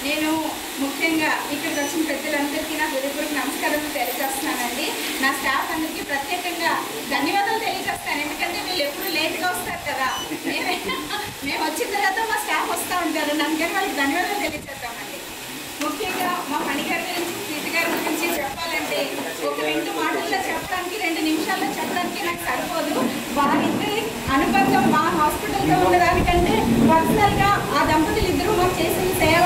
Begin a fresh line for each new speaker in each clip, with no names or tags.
నేను ముఖ్యంగా ఇక్కడికి వచ్చిన పెద్దలందరికీ నా హృదయపూర్వక నమస్కారాలు తెలియజేస్తున్నానండి. నా స్టాఫ్ అందరికీ ప్రత్యేకంగా ధన్యవాదాలు తెలియజేస్తాను. ఎందుకంటే వీళ్ళు ఎప్పుడు లేట్గా వస్తారు కదా, మేము వచ్చిన తర్వాత మా స్టాఫ్ వస్తూ ఉంటారు. అందుకని వాళ్ళకి ధన్యవాదాలు తెలియజేస్తామండి. ముఖ్యంగా మా మణిగారి గురించి, సీత గారి గురించి చెప్పాలంటే ఒక 2 మాటల్లో చెప్పడానికి, 2 నిమిషాల్లో చెప్పడానికి నాకు సరిపోదు. వారిద్దరి అనుబంధం మా హాస్పిటల్తో ఉన్నదానికంటే పర్సనల్గా ఆ దంపతులు ఇద్దరూ మాకు చేసిన సేవ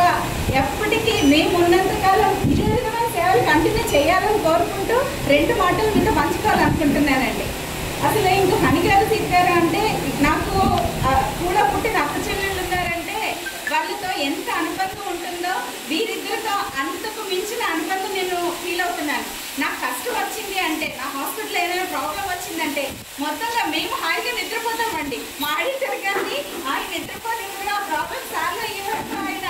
ఎప్పటికీ మేము ఉన్నంతకాలం ఇదే విధమైన సేవలు కంటిన్యూ చేయాలని కోరుకుంటూ 2 మాటలు మీతో పంచుకోవాలనుకుంటున్నానండి. అసలు ఇంకో మణిగారు, సీత గారు అంటే నాకు కూడా పుట్టిన అక్క చెల్లెళ్ళు ఉన్నారంటే వాళ్ళతో ఎంత అనుబంధం ఉంటుందో వీరిద్దరితో అంతకు మించిన అనుబంధం నేను ఫీల్ అవుతున్నాను. నాకు కష్టం వచ్చింది అంటే, నా హాస్పిటల్లో ఏదైనా ప్రాబ్లం వచ్చిందంటే మొత్తంగా మేము హాయిగా నిద్రపోతామండి. మా ఆడిటర్ గారిని ఆయన నిద్రపోని కూడా ఆ ప్రాబ్లం సాల్వ్ అయ్యే వరకు ఆయన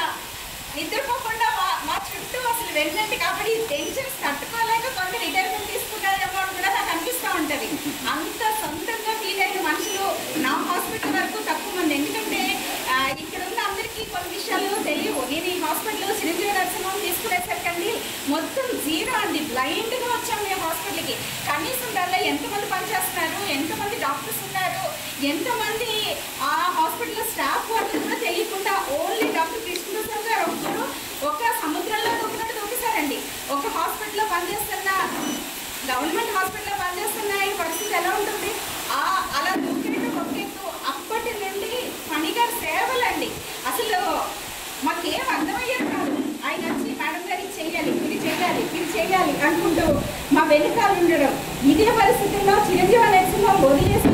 నిద్రపోకుండా మా చుట్టూ అసలు వెళ్ళండి. కాబట్టి టెన్షన్స్ తట్టుకోలేక కొంత రిటైర్మెంట్ తీసుకుంటారేమో అని కూడా నాకు అనిపిస్తూ ఉంటుంది. అంత సొంతంగా ఫీల్ అయిన మనుషులు నా హాస్పిటల్ వరకు తక్కువ మంది. ఎందుకంటే ఇక్కడ ఉన్న అందరికీ కొన్ని విషయాలు తెలియవు. నేను ఈ హాస్పిటల్ చిరంజీవి నర్సింగ్ తీసుకునేసరికండి మొత్తం జీరో అండి, బ్లైండ్గా వచ్చాము ఈ హాస్పిటల్కి. కనీసం దానిలో ఎంతమంది పనిచేస్తున్నారు, ఎంతమంది డాక్టర్స్ ఉన్నారు, ఎంతమంది ఆ హాస్పిటల్లో స్టాఫ్ వాళ్ళు కూడా తెలియకుండా ఓన్లీ డాక్టర్ కృష్ణప్రసాద్ గారు ఒక్కరు ఒక సముద్రంలో దూకినట్టు దూకేశారండి. ఒక హాస్పిటల్లో పనిచేస్తున్న, గవర్నమెంట్ హాస్పిటల్లో పనిచేస్తున్న ఈ పరిస్థితి ఎలా ఉంటుంది? అలా దూకినట్టు ఒక్కెత్తు. అప్పటి నుండి మణిగారి సేవలండి అసలు మాకేం అర్థమయ్యేది కాదు. ఆయన వచ్చి మేడం గారు ఇది చేయాలి, ఇది చేయాలి, ఇది చేయాలి అనుకుంటూ మా వెనుకాల ఉండడం. ఇదే పరిస్థితుల్లో చిరంజీవి నరసింహం వదిలేసి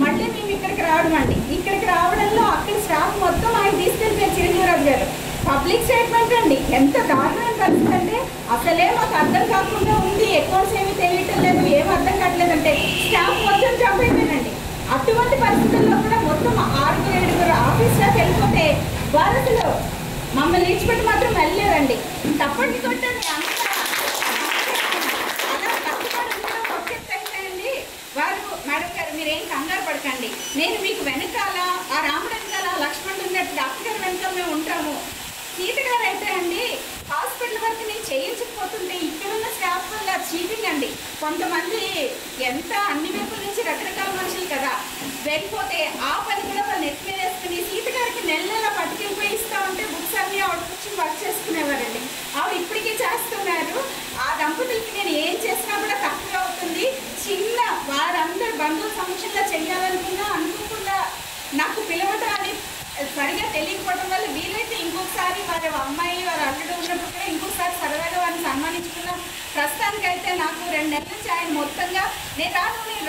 మళ్ళీ మేము ఇక్కడికి రావడం అండి. ఇక్కడికి రావడంలో అక్కడ స్టాఫ్ మొత్తం ఆయన తీసుకెళ్ళిపోయారు చిరంజీవిరాజు గారు. పబ్లిక్ స్టేట్మెంట్ అండి, ఎంత దారుణమైన పరిస్థితి అంటే అసలే మాకు అర్థం కాకుండా ఉంది, అకౌంట్స్ ఏమి తెలియటం లేదు, ఏం అర్థం కావట్లేదంటే స్టాఫ్ మొత్తం చంపైపోయానండి. అటువంటి పరిస్థితుల్లో కూడా మొత్తం 6-7 ఆఫీస్ స్టాఫ్ వెళ్ళిపోతే వారు అసలు మమ్మల్ని ఇచ్చిపెట్టి మాత్రం వెళ్ళలేదండి. తప్పండి కొట్టండి, అంత అలా కట్టుబడి ఒక్కెత్తైందండి. వారు మేడం గారు మీరేం కంగారు పడకండి, నేను మీకు వెనకాల ఆ రాముడు వెనకాల లక్ష్మణుడు ఉన్నట్టు డాక్టర్ గారు వెనకాల మేము ఉంటాము. సీత గారు అయితే అండి హాస్పిటల్ వరకు నేను చేయించకపోతుంటే ఇక్కడున్న స్టాఫ్ వల్ల చీటింగ్ అండి. కొంతమంది ఎంత అన్ని వైపుల నుంచి రకరకాల మనుషులు కదా, వెళ్ళిపోతే ఆ పని కూడా వాళ్ళు ఎత్తి మీద వేసుకుని సీత గారికి నెల పట్టుకెళ్ళిపోయి ఇస్తా ఉంటే బుక్స్ అన్నీ ఆవిడ కూర్చొని వర్క్ చేసుకునేవారండి. ఆవిడ ఇప్పటికీ చేస్తున్నారు. ఆ దంపతులకి నేను ఏం చేసినా కూడా తక్కువ అవుతుంది. చిన్న వారందరూ బంధువుల సమక్షంలో చెయ్యాలనుకున్నా అనుకోకుండా నాకు పిలవటం అని సరిగా తెలియకపోవడం వల్ల వీలైతే ఇంకొకసారి వారి అమ్మాయి వారి అల్లుడు ఉన్నప్పుడు కూడా ఇంకొకసారి సరదాగా వారిని సన్మానించుకున్నాం. ప్రస్తుతానికైతే నాకు 2 నెలల నుంచి ఆయన మొత్తంగా నేను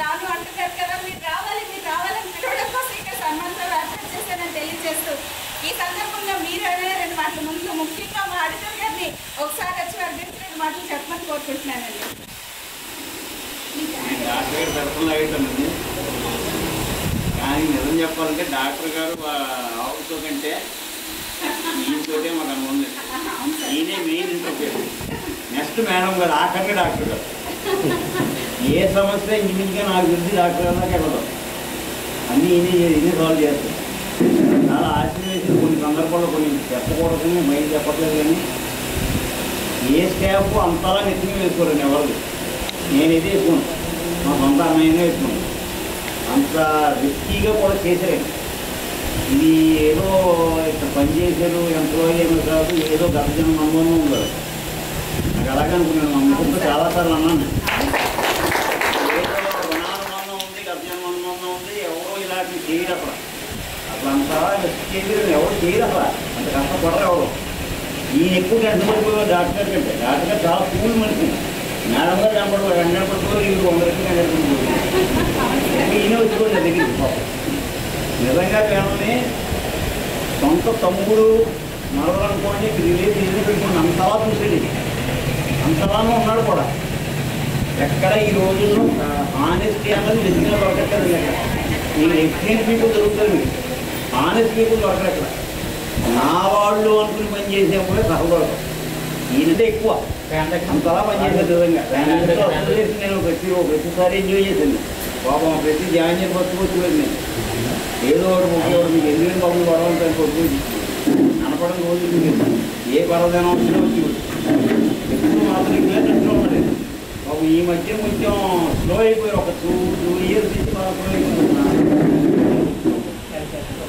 రాను అంటున్నారు కదా, మీరు రావాలి అని పిలవడం కోసం ఇక్కడ సన్మానంలో ఏర్పాటు చేశానని తెలియజేస్తూ ఈ సందర్భంగా మీరు ఏదైనా 2 మాటల ముందు ముఖ్యంగా మా ఆడిటర్ గారిని ఒకసారి వచ్చి వారి గురించి 2 మాటలు చెప్పమని కోరుకుంటున్నానండి.
కానీ నిజం చెప్పాలంటే డాక్టర్ గారు ఆవుతో కంటే ఈయనతోటే మాకు అనుభవం. ఈయనే మెయిన్ ఇంటర్ఫేర్. నెక్స్ట్ మేడం గారు, ఆఖరిగా డాక్టర్ గారు. ఏ సమస్య ఇంచుమించుగా నాకు తెలిసి డాక్టర్ గారు దాకా వెళ్ళదు. అన్నీ ఈయనే సాల్వ్ చేస్తారు. చాలా ఆశ్చర్యం వేసింది. కొన్ని సందర్భాల్లో కొన్ని చెప్పకూడదు, మైండ్ చెప్పట్లేదు. కానీ ఏ స్టాఫ్ అంతలా నెత్తిగా వేసుకోరండి ఎవరు. నేను ఇదే వేసుకున్నాను, మా సొంత అన్నయ్యనే వేసుకున్నాను. అంత రిస్కీగా కూడా చేశారండి. ఇది ఏదో ఇక్కడ పనిచేశారు ఎంప్లాయీ ఏమో కాదు, ఏదో గర్జన అనుభవం ఉండదు. నాకు అలాగే అనుకున్నాను. మా ముఖ్యంతో చాలాసార్లు అన్నాను, ఏదో రుణానుబంధం ఉంది, గర్జన అనుబంధం ఉంది, ఎవరో ఇలాంటివి చేయరు. అసలు అంతా చేశారు, ఎవరు చేయరు. అసలు అంత కష్టపడరు ఎవరు. ఈయన ఎక్కువ కష్టపడిపోయారు డాక్టర్ కంటే. డాక్టర్ గారు చాలా కూల్ మనిషి. మేడం గారు కనపడిపోయారు, 100 పడిపోయారు, వీళ్ళు 100 ఈయన వచ్చుకోండి దగ్గరికి. నిజంగా కేవలమే సొంత తమ్ముడు మరవనుకోండి, రిలేటివ్ పెట్టుకుని అంతలా చూసేది. అంతలానే ఉన్నాడు కూడా. ఎక్కడ ఈ రోజుల్లో ఆనెస్టీ అన్నది నిజంగా దొరకట్లేదు. నేను ఎక్స్పీరియన్స్ పీపుల్ దొరుకుతారు, మీకు ఆనెస్ట్ పీపుల్ దొరకట్లేదు. నా వాళ్ళు అనుకుని పని చేసేప్పుడే సహదొరకదు. ఈయనదే ఎక్కువ అంతలా పనిచేసేది. నిజంగా నేను ప్రతిసారి ఎంజాయ్ చేశాను. పాపం ప్రతి జాయిన్ పట్టుకొచ్చుకోలేదు. నేను ఏదో ఒకటి ముఖ్యవాడు మీకు ఎందుకంటే బాబు గొడవ కొట్టుకొచ్చి కనపడని రోజు ఏ పర్వదినం వచ్చినా వచ్చి ఎప్పుడు మాత్రం ఇంకా టచ్లో ఉన్నది బాబు. ఈ మధ్య కొంచెం స్లో అయిపోయారు, ఒక 2 years నుంచి బాగా స్లో అయిపోతున్నారు.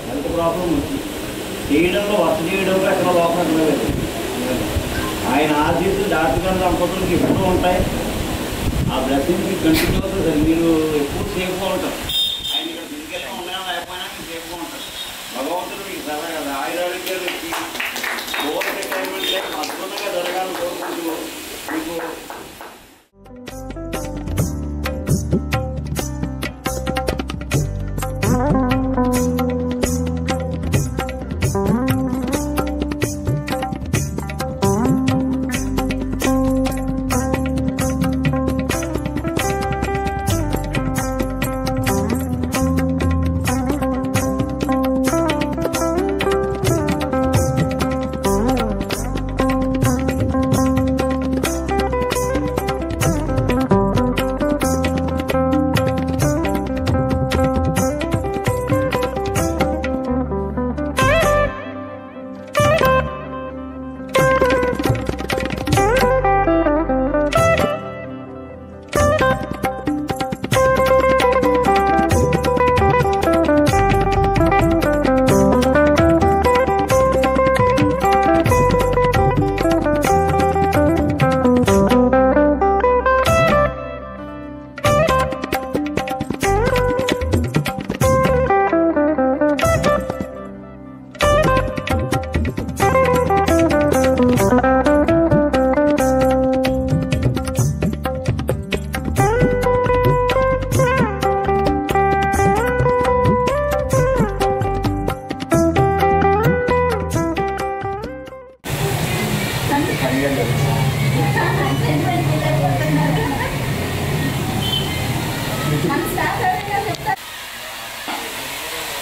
హెల్త్ ప్రాబ్లం వచ్చింది, చేయడంలో వర్క్ చేయడంలో ఎక్కడ లోపల లేదు. ఆయన ఆశీస్సులు డాక్టర్ గారి దంపతులకు ఎప్పుడూ ఉంటాయి. ఆ బ్లెస్సింగ్కి కంటిన్యూ అవుతుంది సార్. మీరు ఎప్పుడు సేఫ్గా ఉంటారు. ఆయన ఇక్కడ ఫిజికల్గా ఉన్నా లేకపోయినా మీరు సేఫ్గా ఉంటారు. భగవంతుడు మీకు సలహా కదా, ఆయురారోగ్యాలు వచ్చి ఓవర్ రిటైర్మెంట్ లేక అద్భుతంగా జరగాలని కోరుకుంటూ మీకు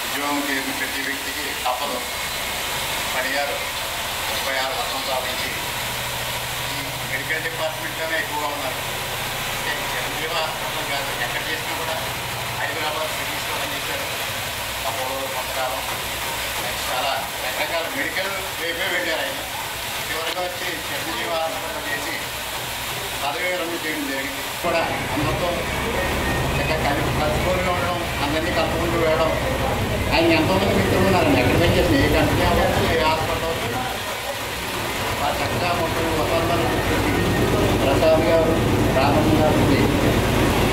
ఉద్యోగం చేసిన ప్రతి వ్యక్తికి తప్పదు. 36 వసంతాల నుంచి ఈ మెడికల్ డిపార్ట్మెంట్లోనే ఎక్కువగా ఉన్నారు. చిరంజీవి హాస్పిటల్ కాదు, ఎక్కడ చేసినా కూడా హైదరాబాద్ సిటీస్లో పనిచేశారు. అపోలో కొంతకాలం చాలా రకరకాల మెడికల్ వైపే వెళ్ళారు ఆయన. చివరిగా వచ్చి చిరంజీవి హాస్పిటల్ చేసి పదవి విరమణ చేయడం జరిగింది. కూడా అందరితో కలుపుకొని ఉండడం, అందరినీ కలుపుకుంటూ వేయడం. ఆయన ఎంతోమంది మిత్రులు ఉన్నారండి, ఎక్కడ పనిచేసిన ఏ కంపెనీ అవ్వచ్చు, ఏ హాస్పిటల్ అవ్వచ్చు. వారు చక్కగా మొత్తం వసంతాలు ప్రసాద్ గారు, రామన్ గారికి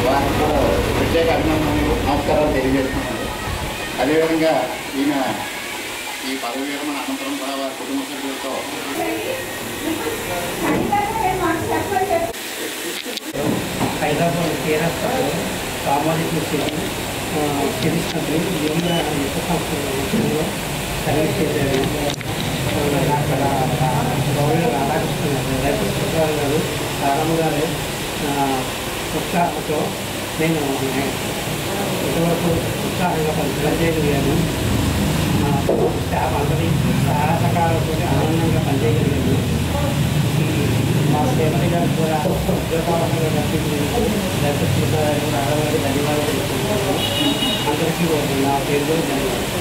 వారికి కూడా ప్రత్యేక అభినందనలు, నమస్కారాలు తెలియజేస్తున్నాను. అదేవిధంగా ఈయన ఈ పదవి విరమణ అనంతరం కూడా వారి కుటుంబ సభ్యులతో
హైదరాబాద్ కేరళ సామాజిక తెలుస్తుంది యోగా సంస్థలో సర్వీస్ చేశారు. అక్కడ గౌరవ రాధాకృష్ణ గారు, రైతురావు గారు, సారమ్మ గారు ఉత్సాహంతో నేను ఇంతవరకు ఉత్సాహంగా పనిచేయగలిగాను. స్టాఫ్ అందరి సహాయ సహకారాలతో ఆనందంగా పనిచేయగలిగాను. మా శ్రీమతి గారు కూడా ఉద్యోగాలు ధన్యవాదాలు తెలుసుకుంటున్నాను. అందరికీ నా పేరు ధన్యవాదాలు.